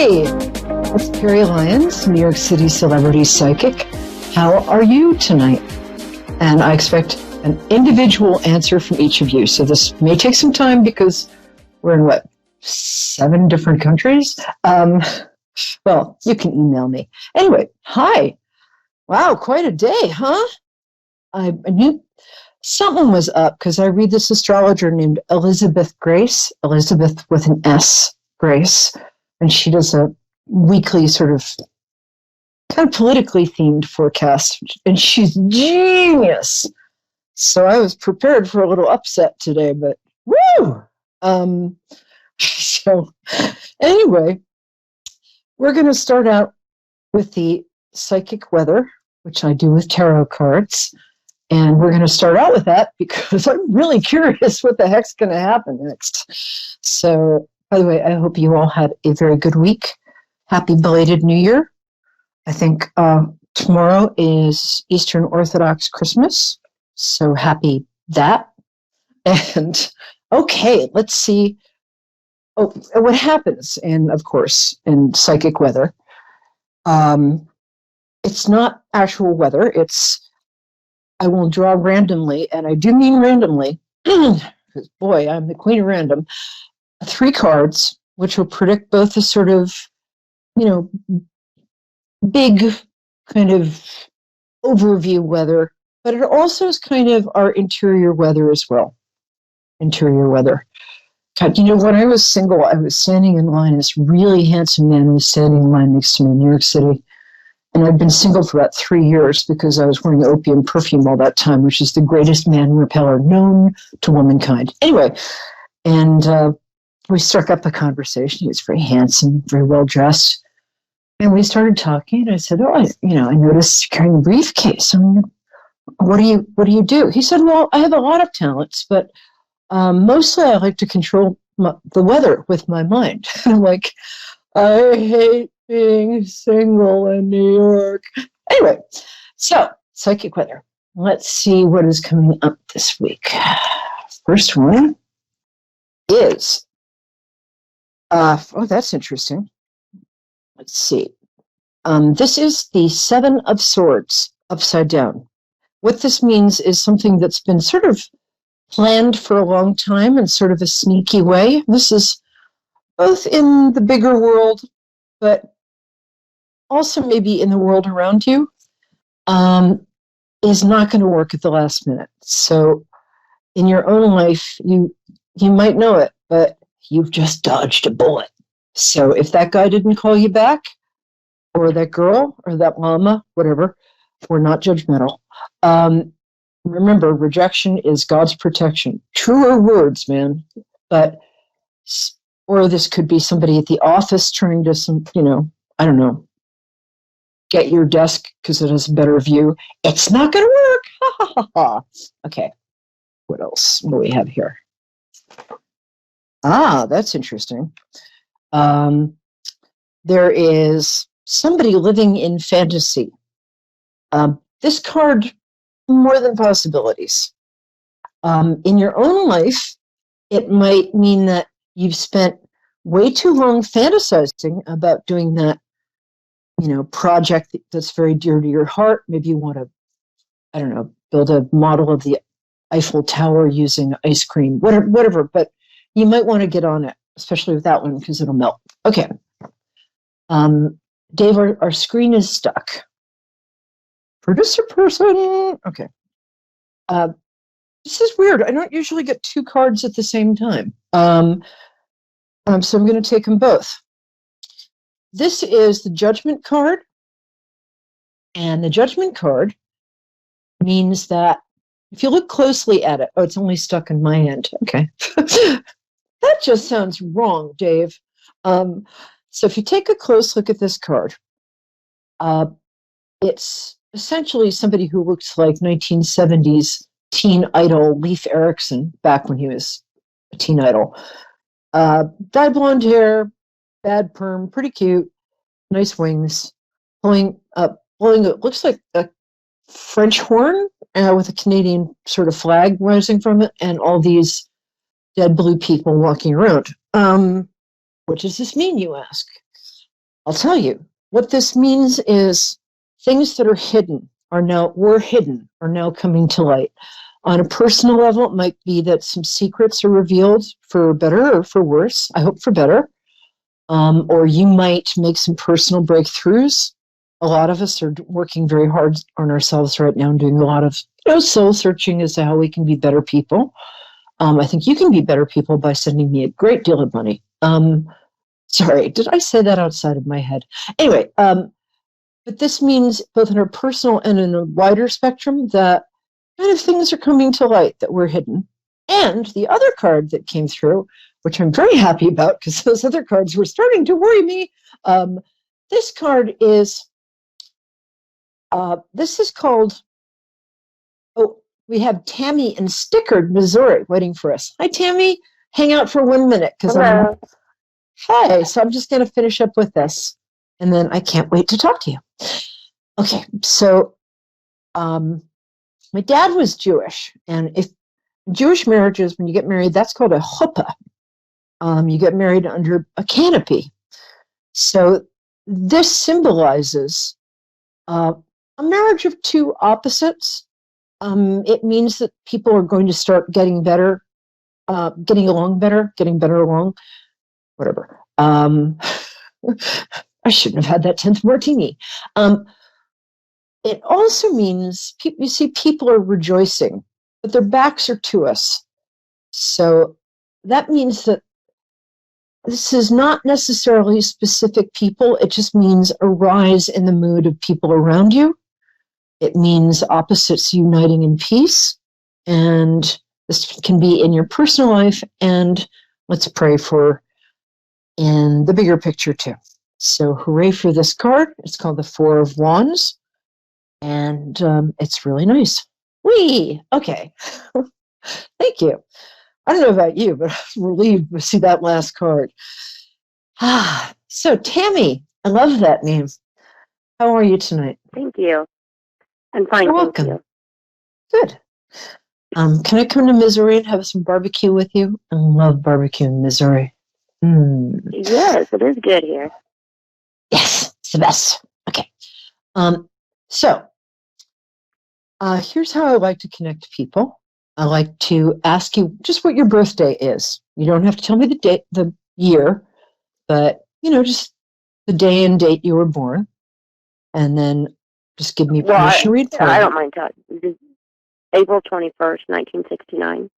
Hey, it's Peri Lyons, New York City celebrity psychic. How are you tonight? And I expect an individual answer from each of you. So this may take some time because we're in 7 different countries? Well, you can email me. Anyway, hi. Wow, quite a day, huh? I knew something was up because I read this astrologer named Elizabeth Grace, Elizabeth with an S, Grace, and she does a weekly sort of kind of politically themed forecast, and she's genius. So I was prepared for a little upset today, but woo! So anyway, we're going to start out with the psychic weather, which I do with tarot cards. And we're going to start out with that because I'm really curious what the heck's going to happen next. So, by the way, I hope you all had a very good week. Happy belated New Year. I think tomorrow is Eastern Orthodox Christmas. So happy that. And okay, let's see what happens in psychic weather. It's not actual weather. I will draw randomly, and I do mean randomly, because boy, I'm the queen of random, 3 cards, which will predict both the sort of, big kind of overview weather, but it also is kind of our interior weather as well. Interior weather. God, when I was single, I was standing in line. This really handsome man was standing in line next to me in New York City. And I'd been single for about 3 years because I was wearing opium perfume all that time, which is the greatest man repeller known to womankind. Anyway, and we struck up a conversation. He was very handsome, very well dressed. And we started talking. I said, I noticed you're carrying a briefcase. What do you do? He said, well, I have a lot of talents, but mostly I like to control the weather with my mind. And I'm like, I hate being single in New York. Anyway, so psychic weather. Let's see what is coming up this week. First one is, that's interesting. Let's see. This is the 7 of Swords upside down. What this means is something that's been sort of planned for a long time in sort of a sneaky way. This is both in the bigger world, but also maybe in the world around you, is not going to work at the last minute. So in your own life, you might know it, but you've just dodged a bullet. So if that guy didn't call you back, or that girl, or that llama, whatever, we're not judgmental. Remember, rejection is God's protection. Truer words, man. Or this could be somebody at the office trying to, I don't know, get your desk because it has a better view. It's not going to work. Ha, ha, ha, ha. Okay. What else? What do we have here? That's interesting. There is somebody living in fantasy. This card, more than possibilities. In your own life, it might mean that you've spent way too long fantasizing about doing that, project that's very dear to your heart. Maybe you want to, build a model of the Eiffel Tower using ice cream, whatever. But you might want to get on it, especially with that one, because it'll melt. Okay. Dave, our screen is stuck. Producer person. Okay. This is weird. I don't usually get 2 cards at the same time. So I'm going to take them both. This is the Judgment card. And the Judgment card means that if you look closely at it, it's only stuck in my end. Okay. That just sounds wrong, Dave. So if you take a close look at this card, it's essentially somebody who looks like 1970s teen idol Leif Erikson, back when he was a teen idol. Dyed blonde hair, bad perm, pretty cute, nice wings, blowing it looks like a French horn with a Canadian sort of flag rising from it, and all these dead blue people walking around. What does this mean, you ask? I'll tell you what this means is things that are hidden were hidden are now coming to light. On a personal level, it might be that some secrets are revealed for better or for worse. I hope for better. Or you might make some personal breakthroughs. A lot of us are working very hard on ourselves right now and doing a lot of soul searching as to how we can be better people. I think you can be better people by sending me a great deal of money. Sorry, did I say that outside of my head? Anyway, but this means both in a personal and in a wider spectrum that kind of things are coming to light that were hidden. And the other card that came through, which I'm very happy about because those other cards were starting to worry me. This card is, this is called, we have Tammy in Stickard, Missouri, waiting for us. Hi, Tammy. Hang out for 1 minute because so I'm just going to finish up with this, and then I can't wait to talk to you. Okay, so my dad was Jewish, and if Jewish marriages, when you get married, that's called a chuppah. You get married under a canopy. So this symbolizes a marriage of two opposites. It means that people are going to start getting better, getting better along, whatever. I shouldn't have had that 10th martini. It also means, you see, people are rejoicing, but their backs are to us. So that means that this is not necessarily specific people. It just means a rise in the mood of people around you. It means opposites uniting in peace. And this can be in your personal life. And let's pray for in the bigger picture too. So hooray for this card. It's called the Four of Wands. And it's really nice. Whee! Okay. Thank you. I don't know about you, but I'm relieved to see that last card. So Tammy, I love that name. How are you tonight? Thank you. I'm fine. You're welcome. You. Good. Can I come to Missouri and have some barbecue with you? I love barbecue in Missouri. Yes, it is good here. Yes, it's the best. Okay. So here's how I like to connect people. I like to ask you just what your birthday is. You don't have to tell me the date, the year, but just the day and date you were born, and then just give me permission to read for you. I don't mind telling. April 21st, 1969.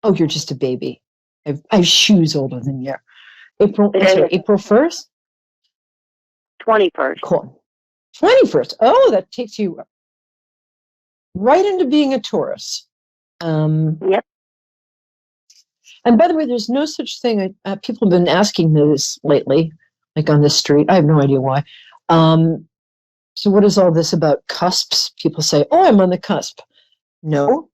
Oh, you're just a baby. I have shoes older than you. April 1st? 21st. Cool. 21st. Oh, that takes you right into being a Taurus. Yep. And by the way, there's no such thing. People have been asking me this lately, like on the street. I have no idea why. So what is all this about cusps? People say, oh, I'm on the cusp. No,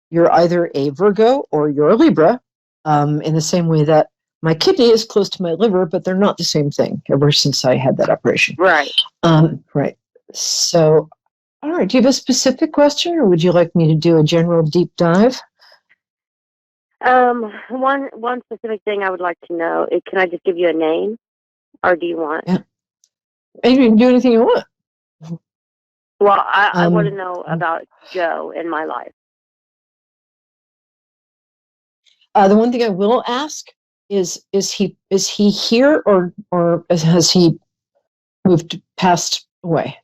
you're either a Virgo or you're a Libra, in the same way that my kidney is close to my liver, but they're not the same thing ever since I had that operation. Right. Right. So, all right. Do you have a specific question, or would you like me to do a general deep dive? One specific thing I would like to know is, can I just give you a name, or do you want? Yeah. You can do anything you want. Well, I want to know about Joe in my life. The one thing I will ask is he here or has he moved passed away?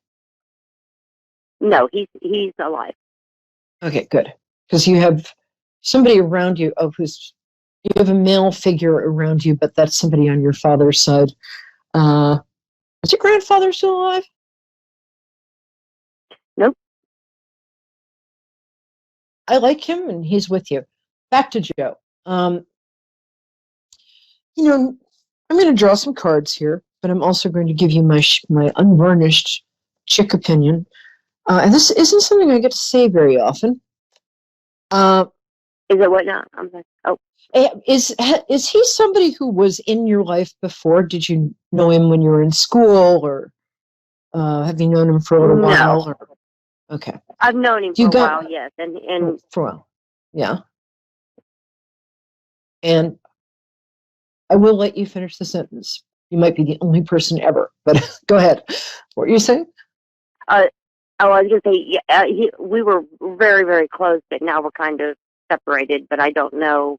No, he's alive. Okay, good. Because you have somebody around you you have a male figure around you, but that's somebody on your father's side. Is your grandfather still alive? Nope. I like him, and he's with you. Back to Joe. I'm going to draw some cards here, but I'm also going to give you my unvarnished chick opinion. And this isn't something I get to say very often. Is it what now? I'm like, oh. Is he somebody who was in your life before? Did you know him when you were in school, or have you known him for a little while? No. Okay. I've known him for a while, yes. And for a while. Yeah. And I will let you finish the sentence. You might be the only person ever, but go ahead. What were you saying? Oh, I was going to say, yeah, we were very, very close, but now we're kind of separated. But I don't know.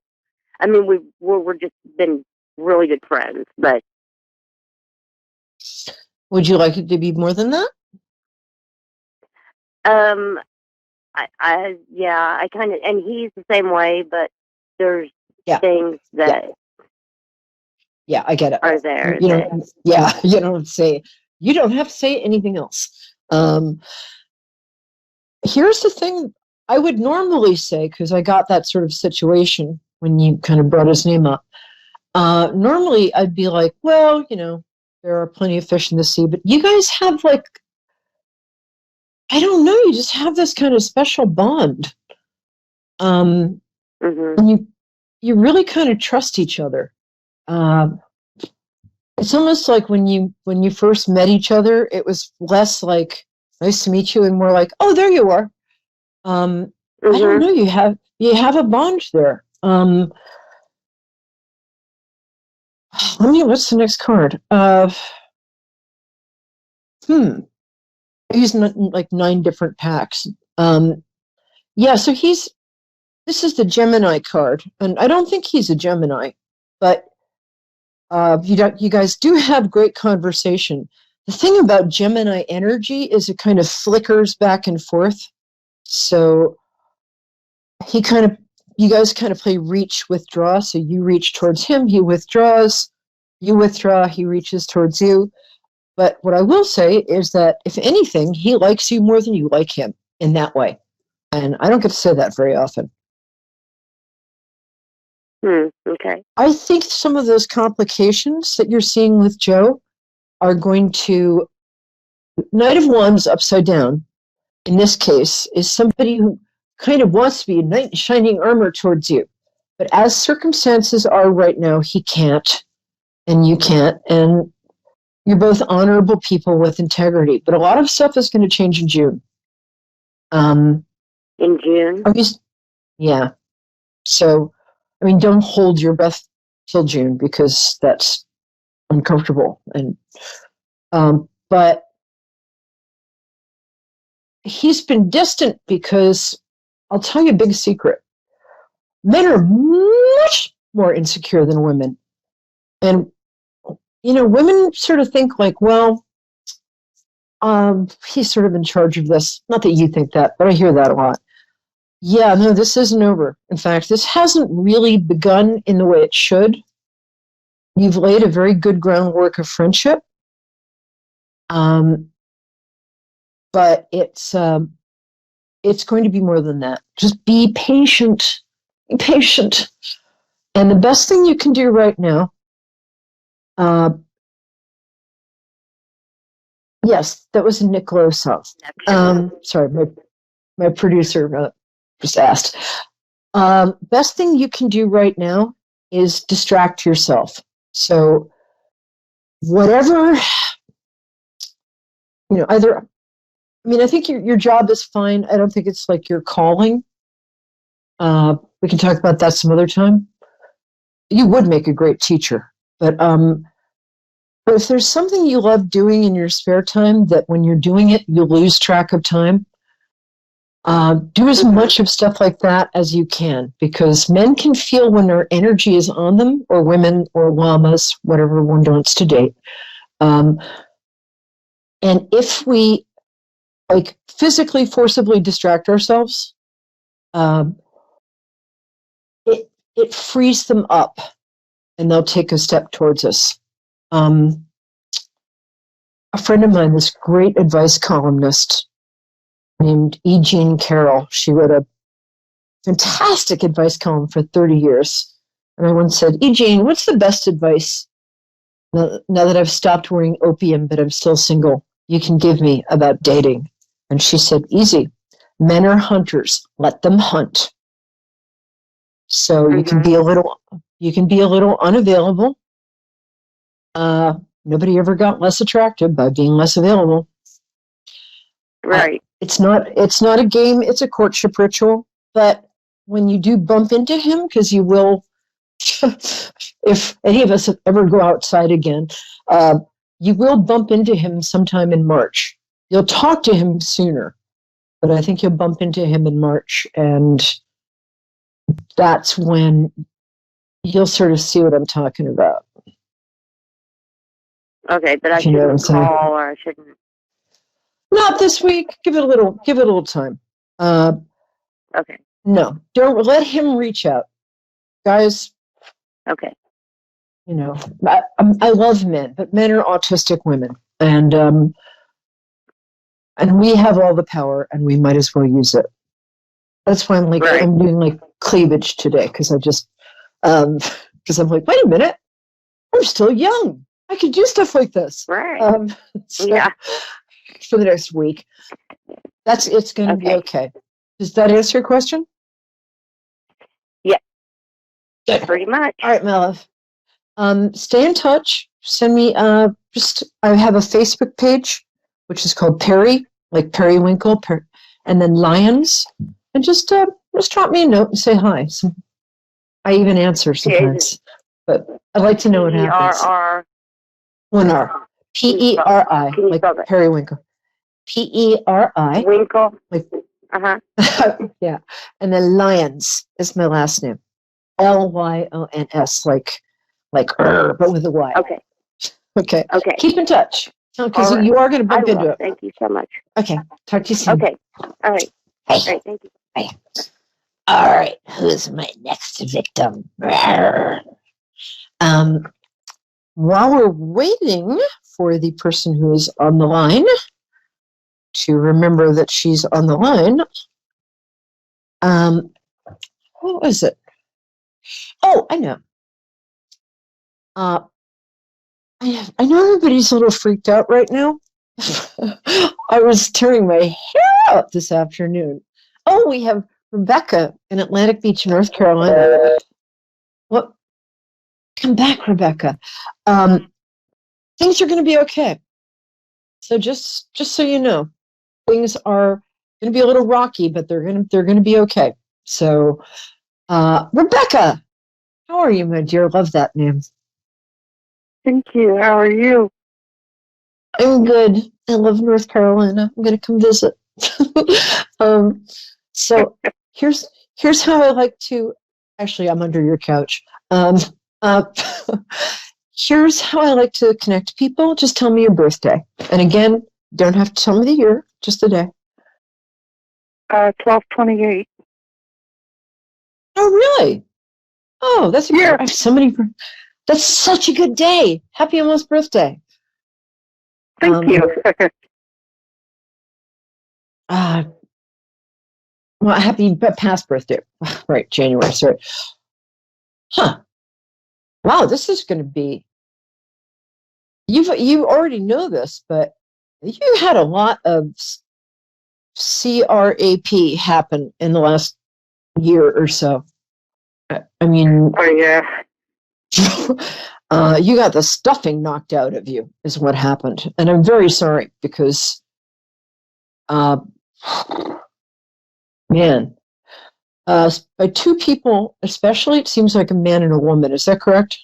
I mean, we're just been really good friends. But Would you like it to be more than that? I kind of, and he's the same way. But there's Yeah. things that Yeah, I get it. are there. You know, yeah, you don't have to say anything else. Here's the thing I would normally say, because I got that sort of situation when you kind of brought his name up. Normally I'd be like, well, there are plenty of fish in the sea, but you guys have like, I don't know, you just have this kind of special bond. And you really kind of trust each other. It's almost like when you first met each other, it was less like nice to meet you and more like, oh, there you are. I don't know, you have a bond there. What's the next card? I used like 9 different packs. Yeah, so this is the Gemini card, and I don't think he's a Gemini, but you guys do have great conversation. The thing about Gemini energy is it kind of flickers back and forth. So you guys kind of play reach, withdraw. So you reach towards him, he withdraws, you withdraw, he reaches towards you. But what I will say is that if anything, he likes you more than you like him in that way. And I don't get to say that very often. Okay. I think some of those complications that you're seeing with Joe are going to, Knight of Wands upside down, in this case, is somebody who kind of wants to be a knight in shining armor towards you. But as circumstances are right now, he can't, and you can't, and you're both honorable people with integrity. But a lot of stuff is going to change in June. In June? Yeah. So, I mean, don't hold your breath till June because that's uncomfortable. And but he's been distant because I'll tell you a big secret. Men are much more insecure than women. And, women sort of think like, well, he's sort of in charge of this. Not that you think that, but I hear that a lot. Yeah, no, this isn't over. In fact, this hasn't really begun in the way it should. You've laid a very good groundwork of friendship. But it's going to be more than that. Just be patient. Be patient. And the best thing you can do right now, yes, that was Nick Losov. Sorry, my producer just asked. Best thing you can do right now is distract yourself. So whatever, I think your job is fine. I don't think it's like your calling. We can talk about that some other time. You would make a great teacher, but if there's something you love doing in your spare time that when you're doing it, you lose track of time, do as much of stuff like that as you can, because men can feel when their energy is on them, or women or llamas, whatever one wants to date. And if we physically forcibly distract ourselves, it frees them up and they'll take a step towards us. A friend of mine, this great advice columnist named E. Jean Carroll, she wrote a fantastic advice column for 30 years. And I once said, E. Jean, what's the best advice now that I've stopped wearing opium but I'm still single, you can give me about dating? And she said, easy. Men are hunters. Let them hunt. So you can be a little unavailable. Nobody ever got less attractive by being less available. Right. It's not a game, it's a courtship ritual. But when you do bump into him, because you will, if any of us ever go outside again, you will bump into him sometime in March. You'll talk to him sooner, but I think you'll bump into him in March, and that's when you'll sort of see what I'm talking about. Okay, but I shouldn't call, or I shouldn't. Not this week. Give it a little time. Okay. No, don't let him reach out, guys. Okay. You know, I love men, but men are autistic women, and we have all the power, and we might as well use it. That's why I'm like, right. I'm doing like cleavage today, because I just, because I'm like, wait a minute, I'm still young. I could do stuff like this. Right. So yeah. For the next week, it's going to be okay. Does that answer your question? Yeah. Good. Pretty much. All right, my love. Stay in touch. Send me I have a Facebook page, which is called Peri, like periwinkle, and then Lyons, and just drop me a note and say hi. I even answer sometimes, but I'd like to know what happens. One R. Peri, like periwinkle. Peri. Winkle. Like, yeah, and then Lyons is my last name. Lyons, like but with a Y. Okay. Okay. Keep in touch, because you are going to bump into it. Thank you so much. Okay. Talk to you soon. Okay. All right. Hey. All right. Thank you. Bye. All right. Who's my next victim? While we're waiting for the person who is on the line to remember that she's on the line, what was it? Oh, I know. I know everybody's a little freaked out right now. I was tearing my hair out this afternoon. Oh, we have Rebecca in Atlantic Beach, North Carolina. What? Come back, Rebecca. Things are going to be okay. So just so you know, things are going to be a little rocky, but they're going to be okay. So, Rebecca, how are you, my dear? Love that name. Thank you. How are you? I'm good. I love North Carolina. I'm going to come visit. So here's how I like to. Actually, I'm under your couch. Here's how I like to connect people. Just tell me your birthday, and again, don't have to tell me the year, just the day. 12/28. Oh, really? Oh, that's a yeah. That's such a good day. Happy almost birthday. Thank you. Well, happy past birthday. Right, January, sorry. Huh. Wow, this is going to be... You already know this, but you had a lot of CRAP happen in the last year or so. I mean... Oh, yeah. You got the stuffing knocked out of you, is what happened. And I'm very sorry, because, man, by two people, especially, it seems like a man and a woman. Is that correct?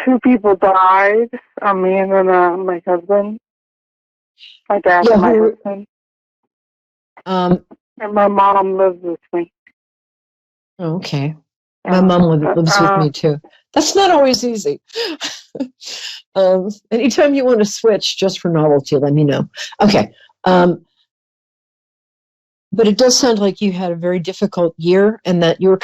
Two people died. Me and then my husband. My dad and my husband. And my mom lives with me. Okay. My mom lives with me too. That's not always easy. Anytime you want to switch just for novelty, let me know. Okay. But it does sound like you had a very difficult year, and that you were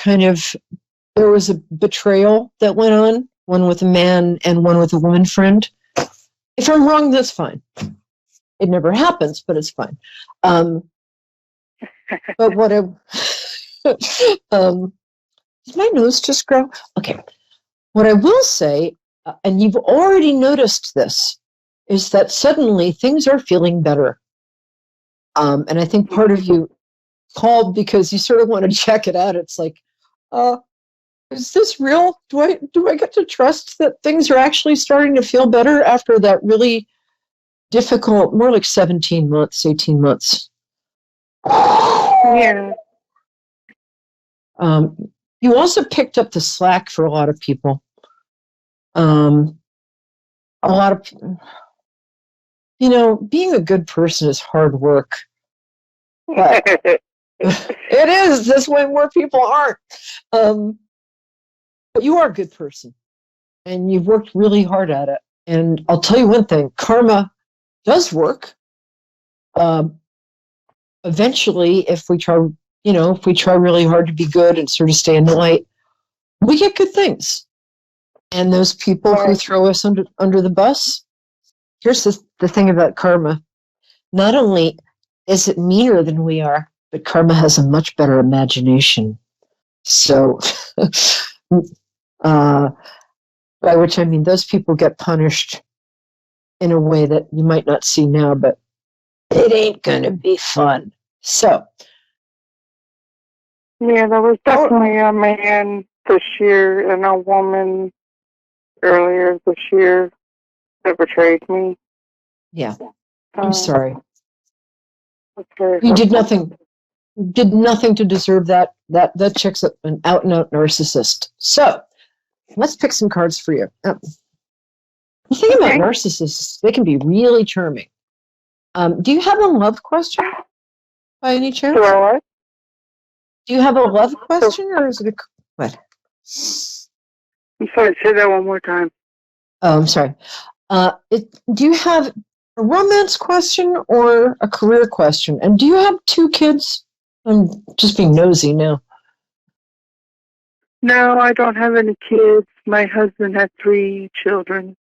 there was a betrayal that went on, one with a man and one with a woman friend. If I'm wrong, that's fine. It never happens, but it's fine. But what does my nose just grow? Okay. What I will say, and you've already noticed this, is that suddenly things are feeling better. And I think part of you called because you sort of want to check it out. It's like, is this real? Do I get to trust that things are actually starting to feel better after that really difficult, more like 17 months, 18 months? Yeah. You also picked up the slack for a lot of people. A lot of, being a good person is hard work. But it is this way more people aren't. But you are a good person, and you've worked really hard at it. And I'll tell you one thing: karma does work. Eventually, if we try really hard to be good and sort of stay in the light, we get good things. And those people who throw us under the bus, here's the thing about karma. Not only is it meaner than we are, but karma has a much better imagination. So, by which I mean those people get punished in a way that you might not see now, but it ain't going to be fun. So. Yeah, there was definitely a man this year and a woman earlier this year that betrayed me. Yeah, I'm sorry. You did nothing to deserve that. That chick's an out-and-out narcissist. So, let's pick some cards for you. The thing about narcissists, they can be really charming. Do you have a love question by any chance? What? Do you have a love question, or is it a what? I'm sorry, say that one more time. Oh, I'm sorry. Do you have a romance question or a career question? And do you have 2 kids? I'm just being nosy now. No, I don't have any kids. My husband had 3 children.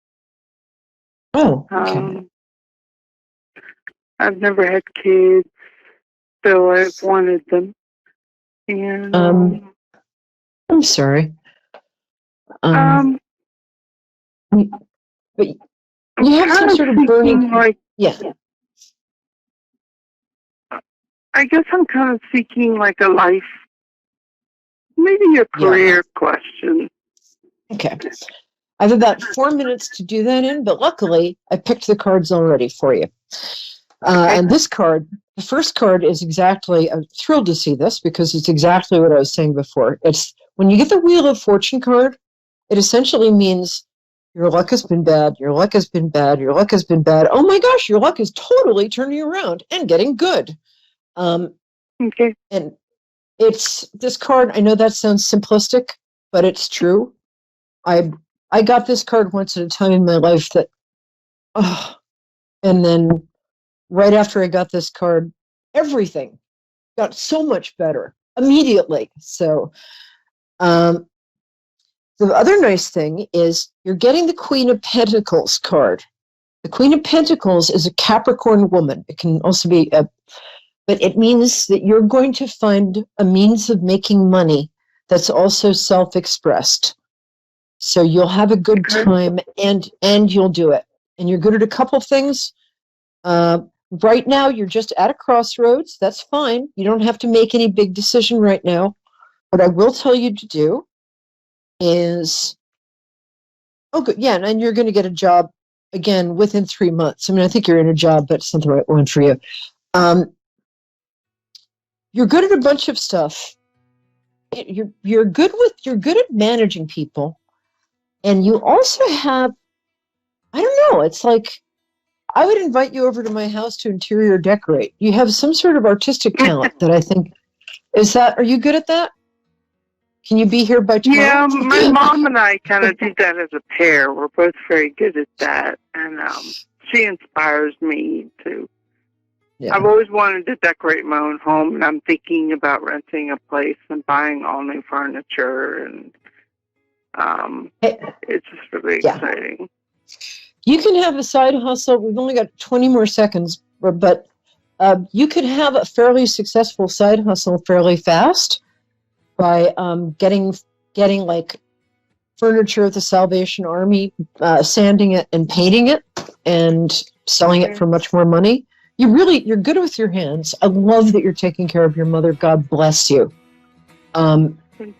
Oh, okay. I've never had kids, though I've wanted them. And I'm sorry. But you have some sort of burning. Yeah. I guess I'm kind of seeking like a life, maybe a career question. Okay. I have about 4 minutes to do that in, but luckily I picked the cards already for you. And this card, the first card is exactly, I'm thrilled to see this because it's exactly what I was saying before. It's when you get the Wheel of Fortune card, it essentially means your luck has been bad, your luck has been bad, your luck has been bad. Oh my gosh, your luck is totally turning around and getting good. Okay. And it's this card, I know that sounds simplistic, but it's true. I got this card once at a time in my life that, and then right after I got this card, everything got so much better immediately. So, the other nice thing is you're getting the Queen of Pentacles card. The Queen of Pentacles is a Capricorn woman. It can also be but it means that you're going to find a means of making money that's also self-expressed. So you'll have a good time and you'll do it. And you're good at a couple things. Right now, you're just at a crossroads. That's fine. You don't have to make any big decision right now. What I will tell you to do is, good, yeah, and you're going to get a job again within 3 months. I mean, I think you're in a job, but it's not the right one for you. You're good at a bunch of stuff. You're good at managing people, and you also have, I don't know, it's like I would invite you over to my house to interior decorate. You have some sort of artistic talent that I think are you good at that? Can you be here by tomorrow? Yeah, my mom and I kind of do that as a pair. We're both very good at that, and she inspires me to. Yeah. I've always wanted to decorate my own home, and I'm thinking about renting a place and buying all new furniture, and it's just really exciting. You can have a side hustle. We've only got 20 more seconds, but you could have a fairly successful side hustle fairly fast by getting like furniture at the Salvation Army, sanding it and painting it and selling it for much more money. You're good with your hands. I love that you're taking care of your mother. God bless you. Thank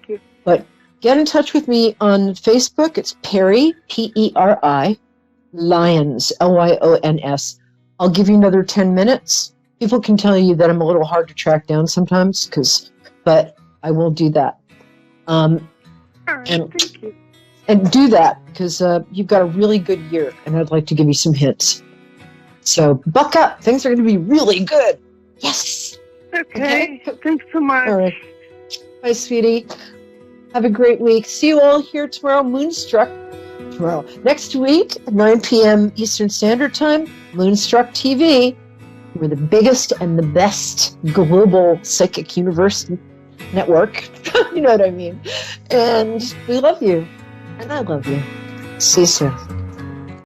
you. But get in touch with me on Facebook. It's Peri, Peri, Lyons, Lyons. I'll give you another 10 minutes. People can tell you that I'm a little hard to track down sometimes, but I will do that. All right, and thank you. and do that because you've got a really good year, and I'd like to give you some hints. So buck up. Things are going to be really good. Yes. Okay. Thanks so much. All right. Bye, sweetie. Have a great week. See you all here tomorrow, Moonstruck. Tomorrow. Next week, at 9 p.m. Eastern Standard Time, Moonstruck TV. We're the biggest and the best global psychic universe network. You know what I mean? And we love you. And I love you. See you soon.